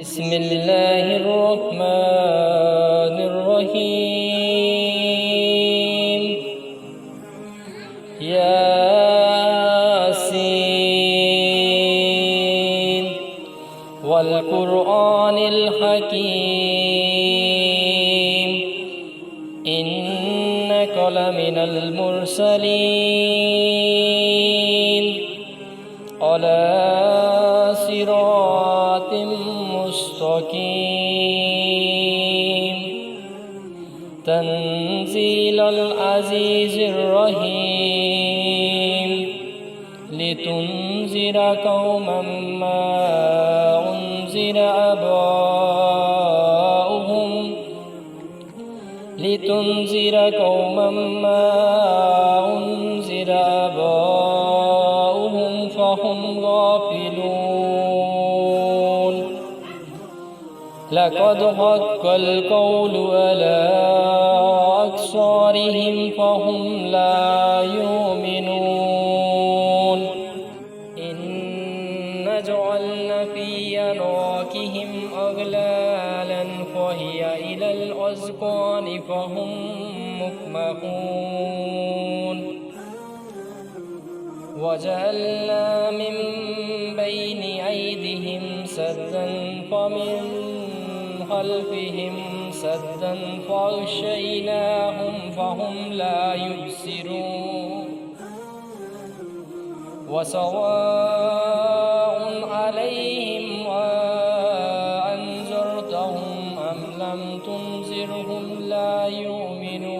بسم الله الرحمن الرحيم ياسين والقرآن الحكيم إنك لمن المرسلين على صراط مستقيم تنزيل العزيز الرحيم لتنذر قوما ما أنذر آباؤهم فهم غافلون لقد حق القول على أكثرهم فهم لا يؤمنون إنا جعلنا في أعناقهم أغلالا فهي إلى الأذقان فهم مقمحون وجعلنا من بين أيديهم سدا ومن خلفهم سدا فأغشيناهم فهم لا يبصرون وسواء عليهم أنذرتهم أم لم تنذرهم لا يؤمنون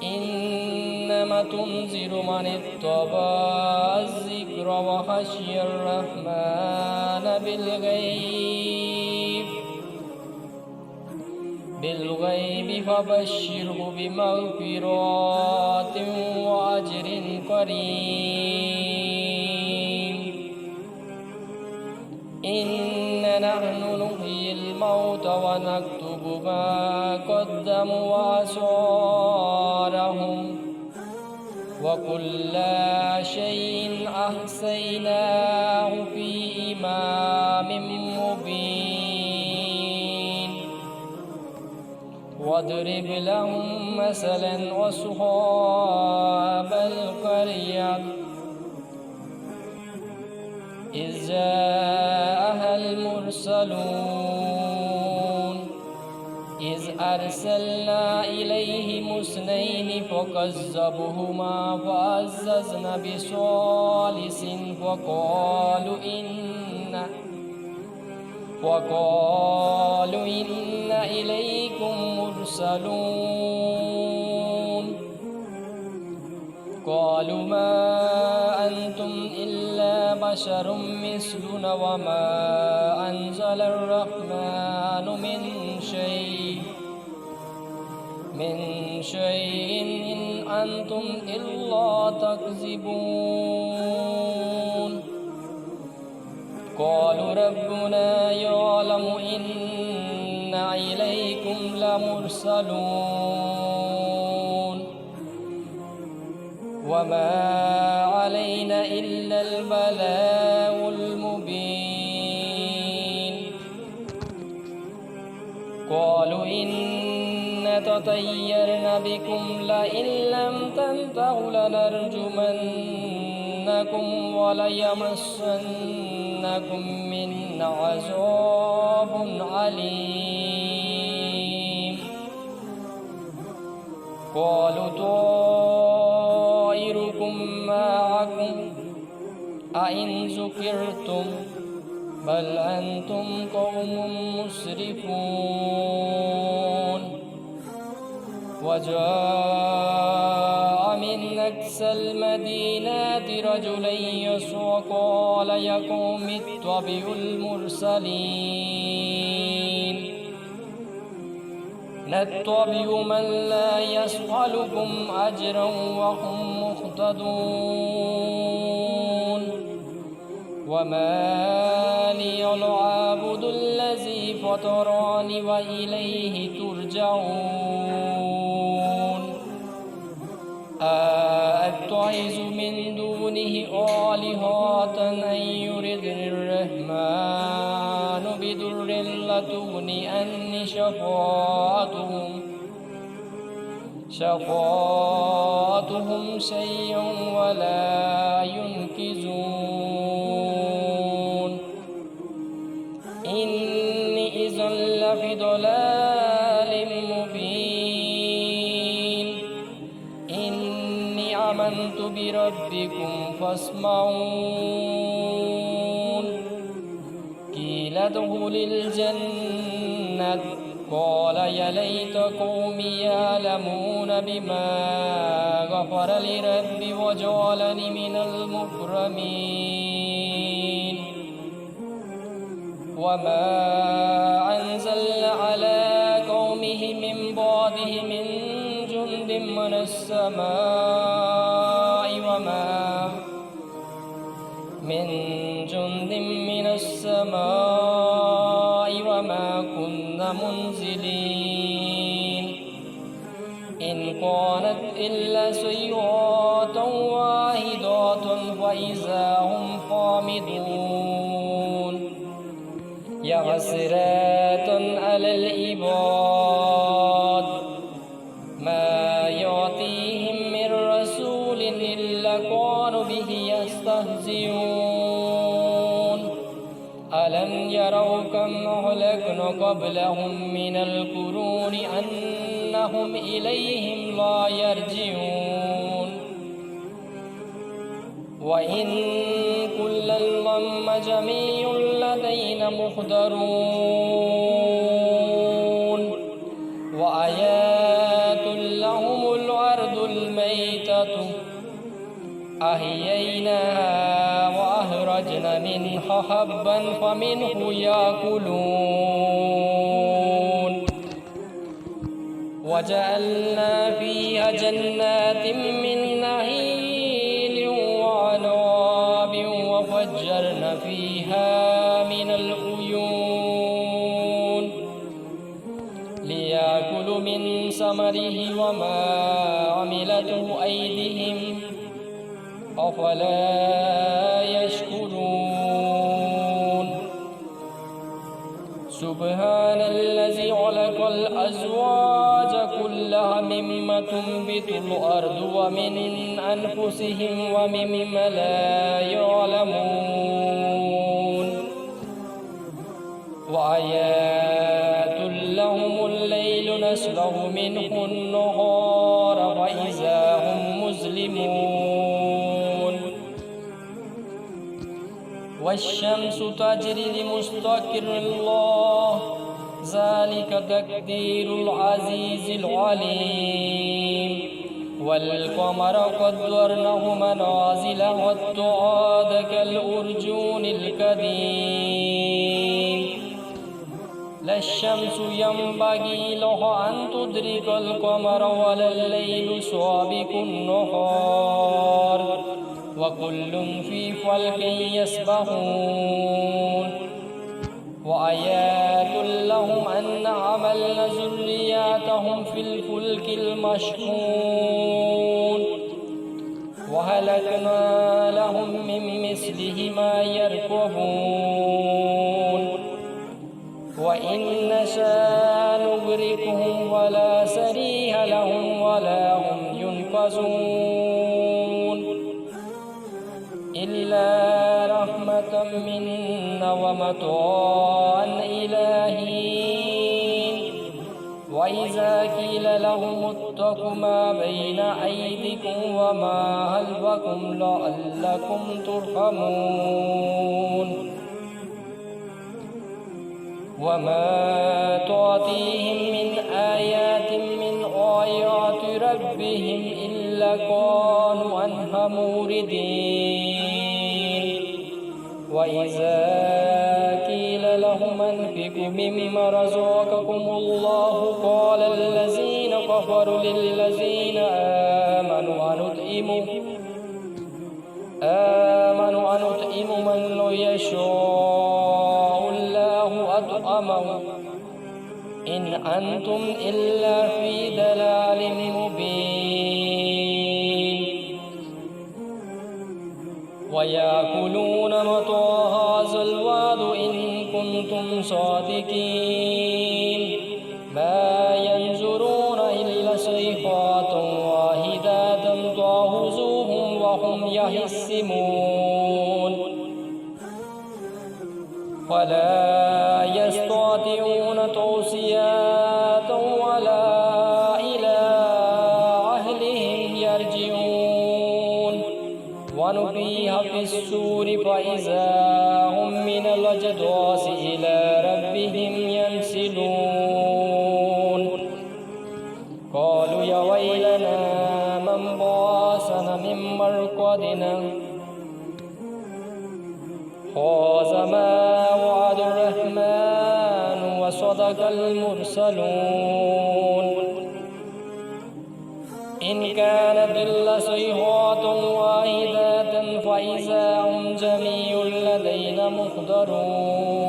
إنما تنذر من اتبع الذكر وخشي الرحمن بالغيب فبشره بمغفرات وأجر كريم إنا نحن نحيي الموتى ونكتب ما قدموا وآثارهم وكل شيء أحصيناه في إمام مبين واضرب لهم مثلا أصحاب القرية إذ جاءها المرسلون إذ أرسلنا إليهم اثنين فكذبوهما فعززنا بثالث وقالوا إنا إليكم مرسلون قالوا ما أنتم إلا بشر مثلنا وما أنزل الرحمن من شيء إن أنتم إلا تكذبون قالوا ربنا يعلم إنا إليكم لمرسلون وما علينا إلا البلاغ المبين قالوا إنا تطيرنا بكم لئن لم تنتهوا لنرجمنكم وليمسنكم منا عذاب عليم قالوا طائركم معكم أئن ذكرتم بل أنتم قوم مسرفون وجاء من أقصى المدينة رجل يسعى قال يا قوم اتبعوا المرسلين نتبع من لا يسألكم أجرا وهم مهتدون وما لي لا أعبد الذي فطرني وإليه ترجعون نتخذ من دونه آلهة أن يردني الرحمن بضر لا تغن عني شفاعتهم شيئا ولا ينقذون إني إذا لفي ضلال مبين إني آمنت بربكم فاسمعون قيل ادخل الجنة قال يا ليت قومي يعلمون بما غفر لي ربي وجعلني من المكرمين وما أنزلنا على قومه من بعده من جند من السماء وما كنا منزلين إن كانت إلا صيحة واحدة فإذا هم خامدون يا حسرة على العباد ما يأتيهم من رسول إلا كانوا به يستهزئون ألم يروا كم أهلكنا قبلهم من القرون أنهم إليهم لا يرجعون وإن كلا لما جميع لدينا محضرون وآيات لهم الأرض الميتة أحييناها وأخرجنا منها حبا فمنه يأكلون وجعلنا فيها جنات من نخيل وعناب وفجرنا فيها من العيون ليأكلوا من ثمره وما عملته أيديهم أفلا يشكرون سبحان الذي خلق الأزواج كلها مما تنبت الأرض ومن أنفسهم ومما لا يعلمون وآيات لهم الليل نسلخ منه النهار فإذا هم مظلمون والشمس تجري لمستقر الله ذلك تقدير العزيز العليم والقمر قدرناه منازل حتى عاد كالأرجون القديم لا الشمس ينبغي لها أن تدرك القمر ولا الليل سابق النهار وكل في فلك يسبحون وآيات لهم أن عملنا ذرياتهم في الفلك المشحون وهلكنا لهم من مثله ما يركبون وإن نشاء نغرقهم ولا سريح لهم ولا هم ينقذون إلا رحمة منا ومتاعا إلى حين وإذا قيل لهم اتقوا ما بين أيديكم وما خلفكم لعلكم ترحمون وما تعطيهم من آيات من آيات ربهم إلا كانوا عنها موردين وإذا قيل لهم أنفقوا مما رزقكم الله قال الذين كفروا للذين آمنوا أنطعم من لو يشاء الله أطعمه إن أنتم إلا في ضلال مبين ويأكلون متى هذا الوعد إن كنتم صادقين ما ينظرون إلا صيحة واحدة تأخذهم وهم يخصمون ولا يستطيعون توصية ولا إلى أهلهم يرجعون ونفخ في الصور فإذا هم من الأجداث إلى ربهم ينسلون قالوا يا ويلنا من بعثنا من مرقدنا هذا ما وعد الرحمن وصدق المرسلون إن كانت إلا صيحة واحدة فإذا هم جميع لدينا محضرون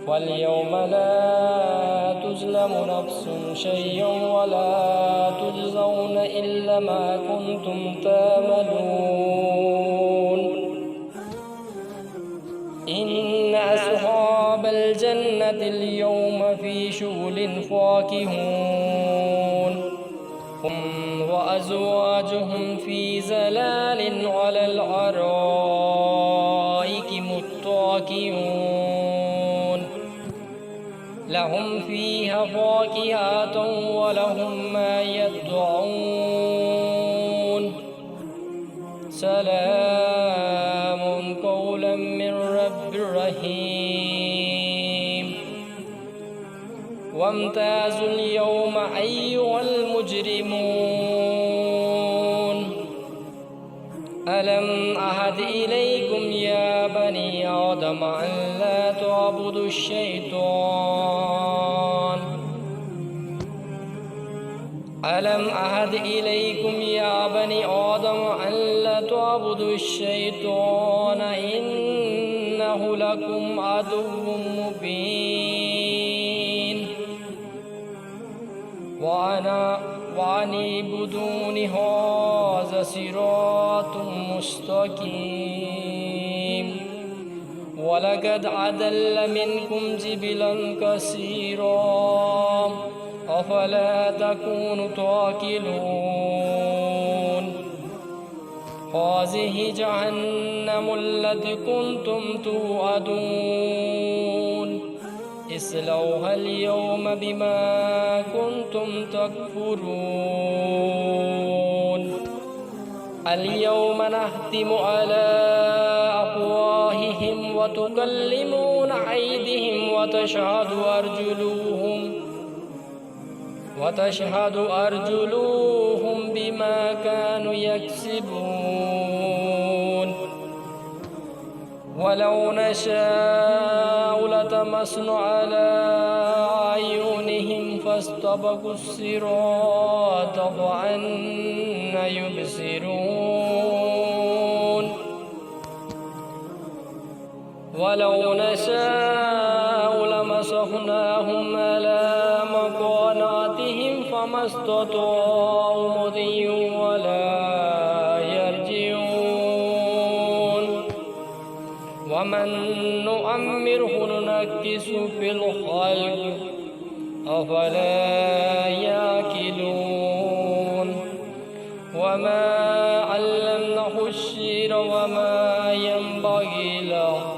واليوم لا تظلم نفس شيئا ولا تجزون إلا ما كنتم تعملون إن أصحاب الجنة اليوم في شغل فاكهون هم وأزواجهم في ظلال على الأرائك متكئون لهم فيها فاكهة ولهم ما يدعون سلام قولا من رب رحيم وامتازوا اليوم أيها المجرمون ألم أعهد إليكم يا بني آدم أن لا تعبدوا الشيطان ألم أعهد إليكم يا بني آدم أن لا تعبدوا الشيطان إنه لكم عدو مبين وأن اعبدوني هذا صراط مستقيم ولقد أضل منكم جبلا كثيرا أفلا تكونوا تعقلون هذه جهنم التي كنتم توعدون اصلوها اليوم بما كنتم تكفرون اليوم نختم على أفواههم وتكلمنا أيديهم وتشهد أرجلهم بما كانوا يكسبون ولو نشاء لطمسنا على أعينهم فاستبقوا الصراط فأنى يبصرون ولو نشاء لمسخناهم على مكاناتهم فما استطاعوا مضيا ولا يرجعون ومن نؤمره ننكس في الخلق أفلا يأكلون وما علمناه الشعر وما ينبغي له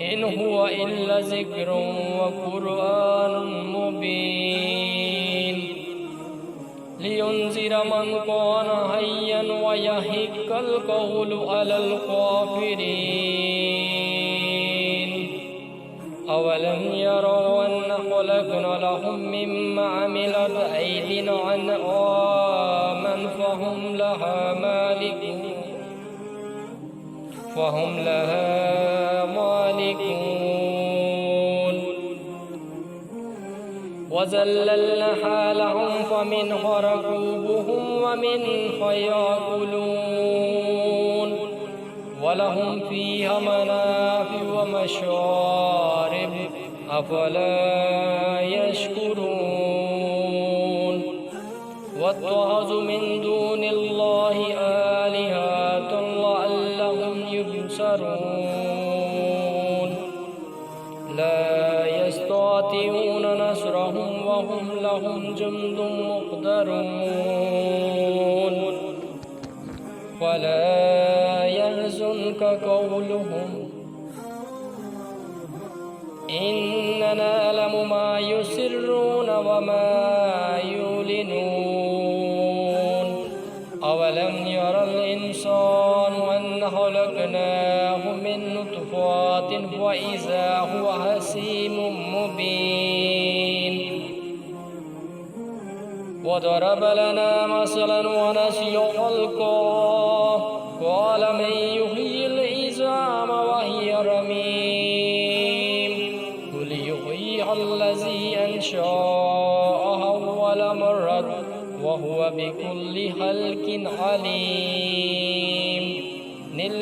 إن هو إلا ذكر وقرآن مبين لينذر من كان حيا ويحق القول على الكافرين أولم يروا أن خلقنا لهم مما عملت أيدينا أنعاما فهم لها مالكون وذللناها لهم فمنها ركوبهم ومنها يأكلون ولهم فيها منافع ومشارب أفلا يشكرون واتخذوا من دون الله آلهة يحشرون لا يستطيعون نصرهم وهم لهم جند محضرون ولا يحزنك قولهم إننا نعلم ما يسرون وما يعلنون أولم ير الإنسان أن خلقناه من نطفة فإذا هو خصيم مبين وضرب لنا مثلا ونسي خلقه قال من يحيي العظام وهي رميم قل يحييها الذي أنشأها أول مرة وهو بكل خلق عليم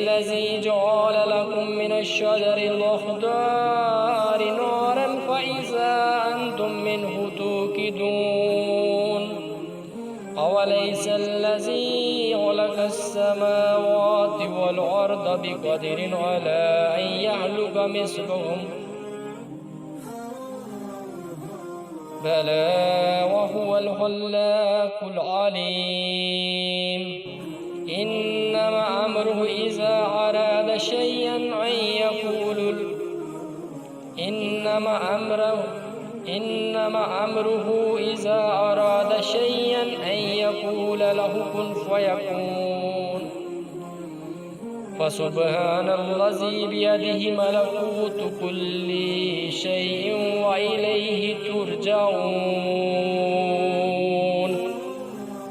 الذي جعل لكم من الشجر الأخضر نارا فإذا أنتم منه توقدون أوليس الذي خلق السماوات والأرض بقدر على أن يخلق مثلهم بلى وهو الخلاق العليم إنما أمره إذا أراد شيئا أن يقول إنما أمره إذا أراد شيئا أن يقول له كن فيكون فسبحان الذي بيده ملكوت كل شيء وإليه ترجعون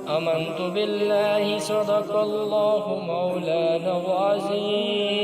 آمنت بالله صدق الله مولانا العظيم